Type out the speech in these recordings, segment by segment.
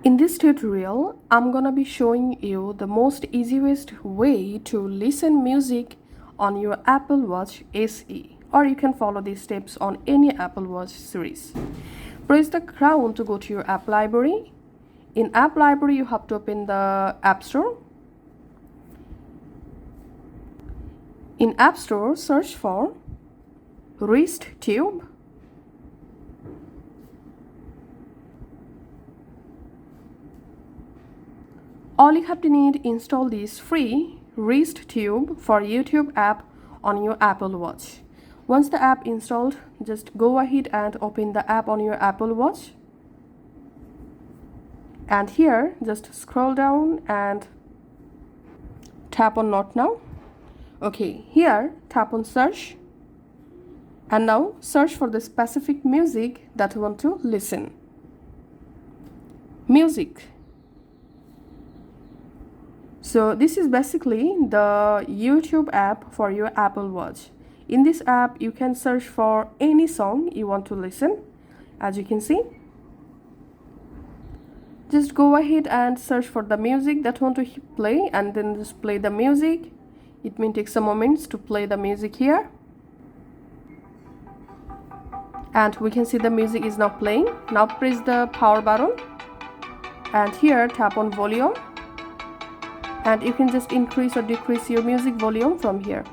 In this tutorial, I'm gonna be showing you the most easiest way to listen music on your Apple Watch SE, or you can follow these steps on any Apple Watch series. Press the crown to go to your app library. In app library, you have to open the App Store. In App Store, search for Wrist Tube. All you have to need install this free Wrist Tube for YouTube app on your Apple Watch. Once the app installed, just go ahead and open the app on your Apple Watch. And here, just scroll down and tap on Not Now. Okay, here tap on Search. And now search for the specific music that you want to listen. Music. So this is basically the YouTube app for your Apple Watch. In this app, you can search for any song you want to listen. As you can see, just go ahead and search for the music that you want to play and then just play the music. It may take some moments to play the music here. And we can see the music is now playing. Now press the power button and here tap on volume. And you can just increase or decrease your music volume from here.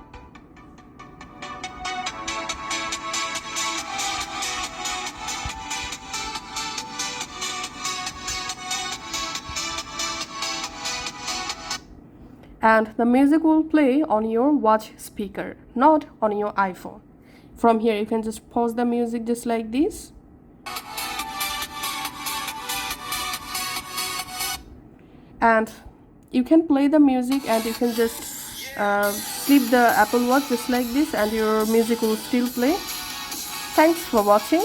And the music will play on your watch speaker, not on your iPhone. From here, you can just pause the music just like this. And you can play the music and you can just sleep the Apple Watch just like this and your music will still play. Thanks for watching.